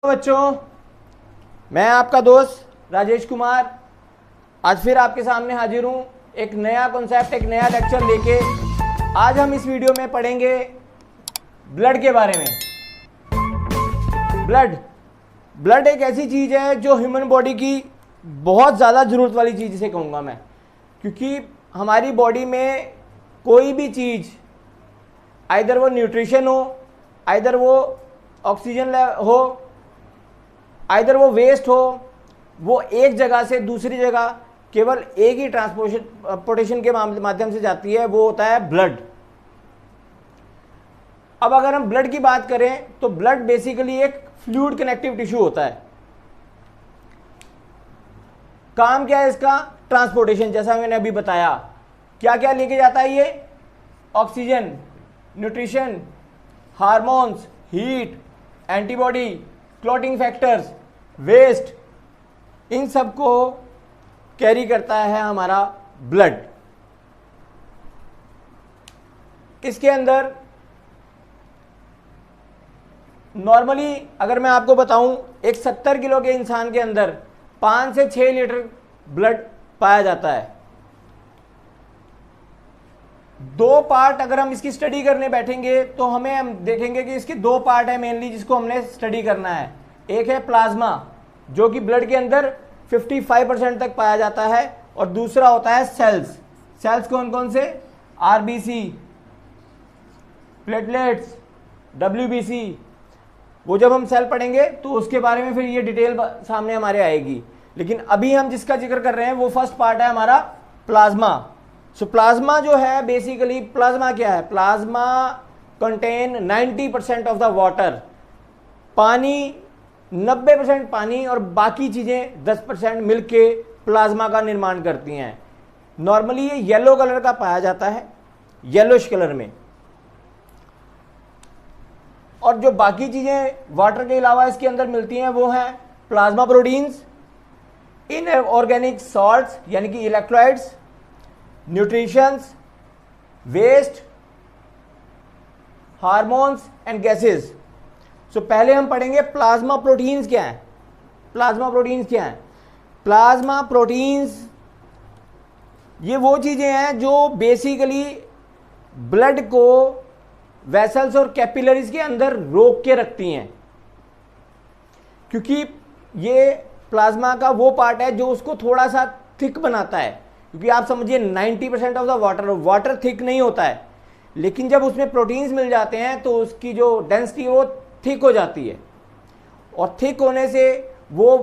बच्चों, मैं आपका दोस्त राजेश कुमार आज फिर आपके सामने हाजिर हूँ एक नया कॉन्सेप्ट, एक नया लेक्चर लेके। आज हम इस वीडियो में पढ़ेंगे ब्लड के बारे में। ब्लड एक ऐसी चीज़ है जो ह्यूमन बॉडी की बहुत ज़्यादा ज़रूरत वाली चीज़ से कहूँगा मैं, क्योंकि हमारी बॉडी में कोई भी चीज़, आइदर वो न्यूट्रिशन हो, आइदर वो ऑक्सीजन हो, आइदर वो वेस्ट हो, वो एक जगह से दूसरी जगह केवल एक ही ट्रांसपोर्टेशन के माध्यम से जाती है, वो होता है ब्लड। अब अगर हम ब्लड की बात करें तो ब्लड बेसिकली एक फ्लूइड कनेक्टिव टिश्यू होता है। काम क्या है इसका? ट्रांसपोर्टेशन। जैसा मैंने अभी बताया, क्या क्या लेके जाता है ये? Oxygen, nutrition, hormones, heat, antibody, clotting factors, waste, इन सब को कैरी करता है हमारा ब्लड। इसके अंदर नॉर्मली अगर मैं आपको बताऊं, एक 70 किलो के इंसान के अंदर 5 से 6 लीटर ब्लड पाया जाता है। दो पार्ट अगर हम इसकी स्टडी करने बैठेंगे तो हम देखेंगे कि इसके दो पार्ट है मेनली जिसको हमने स्टडी करना है। एक है प्लाज्मा, जो कि ब्लड के अंदर 55% तक पाया जाता है, और दूसरा होता है सेल्स कौन कौन से? RBC, platelets, WBC. वो जब हम सेल पढ़ेंगे तो उसके बारे में फिर ये डिटेल सामने हमारे आएगी, लेकिन अभी हम जिसका जिक्र कर रहे हैं वो फर्स्ट पार्ट है हमारा प्लाज्मा। सो प्लाज्मा जो है बेसिकली, प्लाज्मा क्या है? Plasma contain 90% of the water. पानी 90% पानी और बाकी चीजें 10% मिलके प्लाज्मा का निर्माण करती हैं। नॉर्मली ये येलो कलर का पाया जाता है, येलोइश कलर में। और जो बाकी चीजें वाटर के अलावा इसके अंदर मिलती हैं वो हैं प्लाज्मा प्रोटीन्स, इनऑर्गेनिक सॉल्ट्स यानी कि electrolytes, nutritions, waste, hormones and gases. So पहले हम पढ़ेंगे प्लाज्मा प्रोटीन्स क्या है। प्लाज्मा प्रोटीन्स ये वो चीजें हैं जो बेसिकली ब्लड को वेसल्स और कैपिलरीज के अंदर रोक के रखती हैं, क्योंकि ये प्लाज्मा का वो पार्ट है जो उसको थोड़ा सा थिक बनाता है। क्योंकि आप समझिए 90% ऑफ द वाटर थिक नहीं होता है, लेकिन जब उसमें प्रोटीन्स मिल जाते हैं तो उसकी जो डेंसिटी वो थिक हो जाती है, और थिक होने से वो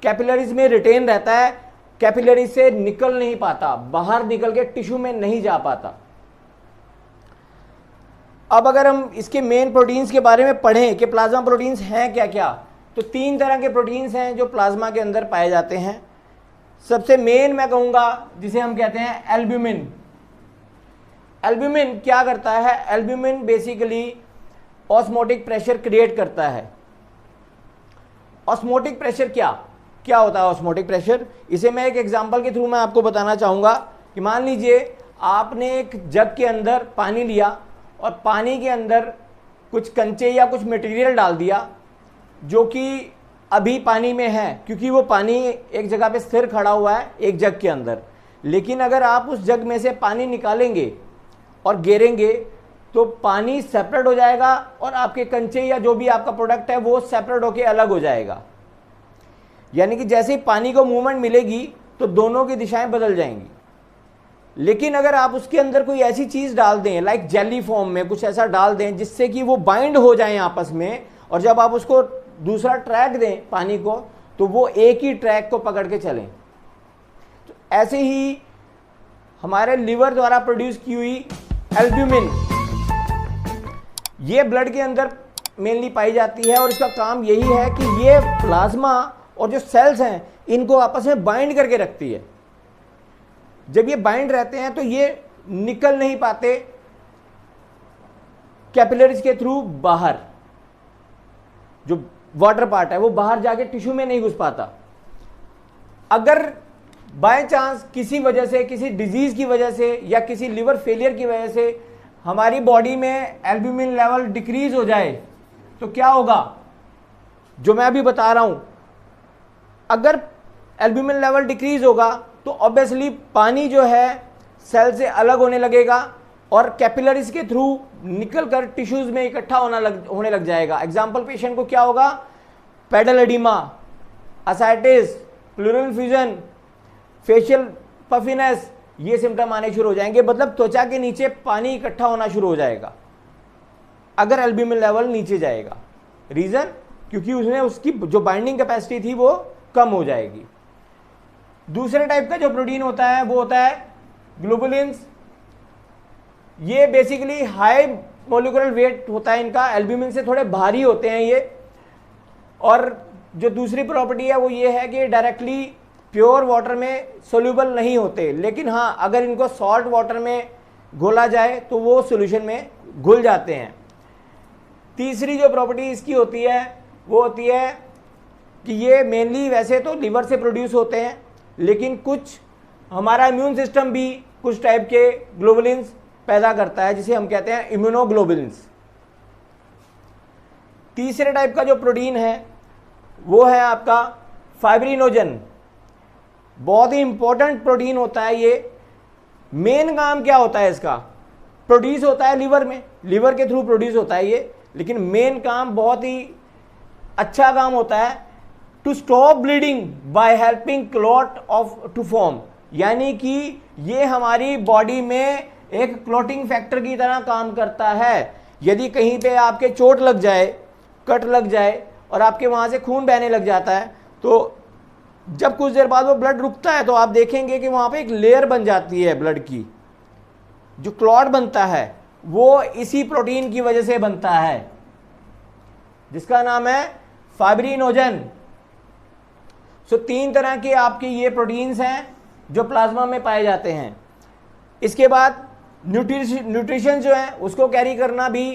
कैपिलरीज में रिटेन रहता है, कैपिलरीज से निकल नहीं पाता, बाहर निकल के टिश्यू में नहीं जा पाता। अब अगर हम इसके मेन प्रोटीन्स के बारे में पढ़ें कि प्लाज्मा प्रोटीन्स हैं क्या क्या, तो 3 तरह के प्रोटीन्स हैं जो प्लाज्मा के अंदर पाए जाते हैं। सबसे मेन मैं कहूँगा जिसे हम कहते हैं एल्ब्यूमिन। एल्ब्यूमिन क्या करता है? Albumin basically osmotic pressure create करता है। ऑस्मोटिक प्रेशर क्या होता है? ऑस्मोटिक प्रेशर, इसे मैं एक एग्जांपल के थ्रू मैं आपको बताना चाहूँगा कि मान लीजिए आपने एक जग के अंदर पानी लिया और पानी के अंदर कुछ कंचे या कुछ मटेरियल डाल दिया जो कि अभी पानी में है, क्योंकि वो पानी एक जगह पे स्थिर खड़ा हुआ है एक जग के अंदर। लेकिन अगर आप उस जग में से पानी निकालेंगे और गिरेंगे तो पानी सेपरेट हो जाएगा और आपके कंचे या जो भी आपका प्रोडक्ट है वो सेपरेट होके अलग हो जाएगा। यानी कि जैसे ही पानी को मूवमेंट मिलेगी तो दोनों की दिशाएं बदल जाएंगी। लेकिन अगर आप उसके अंदर कोई ऐसी चीज डाल दें, लाइक जेली फॉर्म में कुछ ऐसा डाल दें जिससे कि वो बाइंड हो जाए आपस में, और जब आप उसको दूसरा ट्रैक दें पानी को, तो वो एक ही ट्रैक को पकड़ के चलें। तो ऐसे ही हमारे लिवर द्वारा प्रोड्यूस की हुई एल्ब्यूमिन, ये ब्लड के अंदर मेनली पाई जाती है, और इसका काम यही है कि ये प्लाज्मा और जो सेल्स हैं इनको आपस में बाइंड करके रखती है। जब ये बाइंड रहते हैं तो ये निकल नहीं पाते कैपिलरीज के थ्रू बाहर, जो वाटर पार्ट है वो बाहर जाके टिश्यू में नहीं घुस पाता। अगर बाय चांस किसी वजह से, किसी डिजीज की वजह से या किसी लिवर फेलियर की वजह से हमारी बॉडी में एल्ब्यूमिन लेवल डिक्रीज हो जाए तो क्या होगा? जो मैं अभी बता रहा हूं, अगर एल्ब्यूमिन लेवल डिक्रीज होगा तो ऑब्वियसली पानी जो है सेल से अलग होने लगेगा और कैपिलरीज के थ्रू निकल कर टिश्यूज में इकट्ठा होने लग जाएगा। एग्जाम्पल पेशेंट को क्या होगा, pedal edema, ascites, pleural effusion, facial puffiness, ये सिम्टम आने शुरू हो जाएंगे। मतलब त्वचा के नीचे पानी इकट्ठा होना शुरू हो जाएगा अगर एल्ब्यूमिन लेवल नीचे जाएगा। रीजन, क्योंकि उसने उसकी जो बाइंडिंग कैपेसिटी थी वो कम हो जाएगी। दूसरे टाइप का जो प्रोटीन होता है वो होता है ग्लोबुलिन्स। ये बेसिकली हाई मोलिकुलर वेट होता है इनका, एल्ब्यूमिन से थोड़े भारी होते हैं ये। और जो दूसरी प्रॉपर्टी है वो ये है कि डायरेक्टली प्योर वाटर में सोल्यूबल नहीं होते, लेकिन हाँ अगर इनको सॉल्ट वाटर में घोला जाए तो वो सॉल्यूशन में घुल जाते हैं। तीसरी जो प्रॉपर्टी इसकी होती है वो होती है कि ये मेनली वैसे तो लिवर से प्रोड्यूस होते हैं, लेकिन कुछ हमारा इम्यून सिस्टम भी कुछ टाइप के ग्लोबुलिन्स पैदा करता है जिसे हम कहते हैं इम्यूनोग्लोबुलिन्स। तीसरे टाइप का जो प्रोटीन है वो है आपका फाइब्रिनोजन। बहुत ही इंपॉर्टेंट प्रोटीन होता है ये। मेन काम क्या होता है इसका, प्रोड्यूस होता है लिवर में, लिवर के थ्रू प्रोड्यूस होता है ये, लेकिन मेन काम बहुत ही अच्छा काम होता है to stop bleeding by helping clot of to form. यानी कि ये हमारी बॉडी में एक क्लॉटिंग फैक्टर की तरह काम करता है। यदि कहीं पे आपके चोट लग जाए, कट लग जाए और आपके वहाँ से खून बहने लग जाता है, तो जब कुछ देर बाद वो ब्लड रुकता है तो आप देखेंगे कि वहाँ पे एक लेयर बन जाती है ब्लड की। जो क्लॉट बनता है वो इसी प्रोटीन की वजह से बनता है जिसका नाम है फाइब्रिनोजन। सो 3 तरह के आपके ये प्रोटीन्स हैं जो प्लाज्मा में पाए जाते हैं। इसके बाद न्यूट्रिशन जो है उसको कैरी करना भी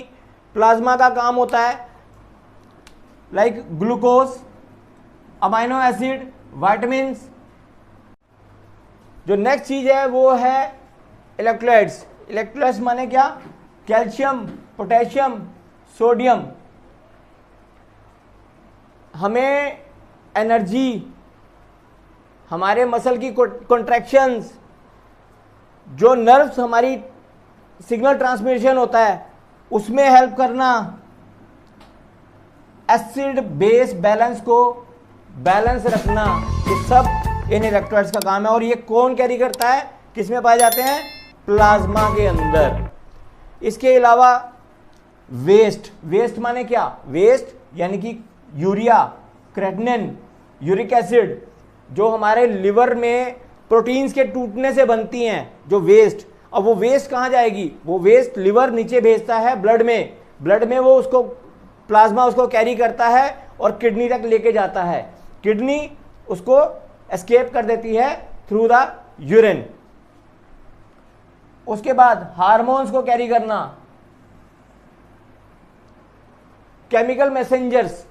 प्लाज्मा का काम होता है, like glucose, amino acid, vitamins. जो नेक्स्ट चीज है वो है इलेक्ट्रोलाइट्स। इलेक्ट्रोलाइट्स माने क्या, कैल्शियम, पोटेशियम, सोडियम। हमें एनर्जी, हमारे मसल की कॉन्ट्रैक्शंस, जो नर्व्स हमारी सिग्नल ट्रांसमिशन होता है उसमें हेल्प करना, एसिड बेस बैलेंस को बैलेंस रखना, ये सब इन इलेक्ट्रोलाइट्स का काम है। और ये कौन कैरी करता है, किसमें पाए जाते हैं, प्लाज्मा के अंदर। इसके अलावा वेस्ट, वेस्ट माने क्या, वेस्ट यानी कि यूरिया, क्रेटिनिन, यूरिक एसिड, जो हमारे लिवर में प्रोटीन्स के टूटने से बनती हैं, जो वेस्ट। अब वो वेस्ट कहाँ जाएगी, वो वेस्ट लिवर नीचे भेजता है ब्लड में, ब्लड में वो उसको प्लाज्मा उसको कैरी करता है और किडनी तक लेके जाता है। किडनी उसको एस्केप कर देती है थ्रू द यूरिन। उसके बाद हार्मोन्स को कैरी करना, केमिकल मैसेंजर्स।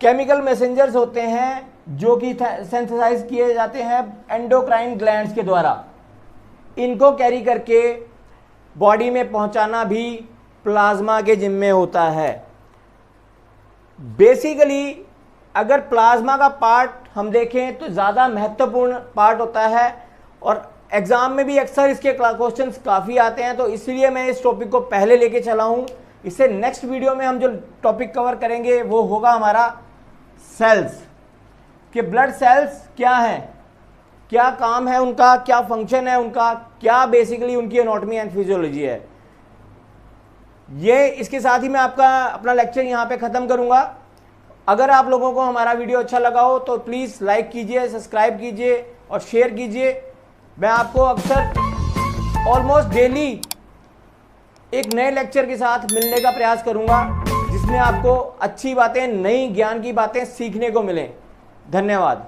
केमिकल मैसेंजर्स होते हैं जो कि सिंथेसाइज किए जाते हैं एंडोक्राइन ग्लैंड्स के द्वारा। इनको कैरी करके बॉडी में पहुंचाना भी प्लाज्मा के जिम्मे होता है। बेसिकली अगर प्लाज्मा का पार्ट हम देखें तो ज़्यादा महत्वपूर्ण पार्ट होता है और एग्जाम में भी अक्सर इसके क्वेश्चंस काफ़ी आते हैं, तो इसलिए मैं इस टॉपिक को पहले लेके चला हूँ। इससे नेक्स्ट वीडियो में हम जो टॉपिक कवर करेंगे वो होगा हमारा सेल्स, कि ब्लड सेल्स क्या हैं, क्या काम है उनका, क्या फंक्शन है उनका, क्या बेसिकली उनकी एनाटॉमी एंड फिजियोलॉजी है। ये इसके साथ ही मैं आपका अपना लेक्चर यहाँ पे ख़त्म करूँगा। अगर आप लोगों को हमारा वीडियो अच्छा लगा हो तो प्लीज़ लाइक कीजिए, सब्सक्राइब कीजिए और शेयर कीजिए। मैं आपको अक्सर ऑलमोस्ट डेली एक नए लेक्चर के साथ मिलने का प्रयास करूँगा जिसमें आपको अच्छी बातें, नई ज्ञान की बातें सीखने को मिलें। धन्यवाद।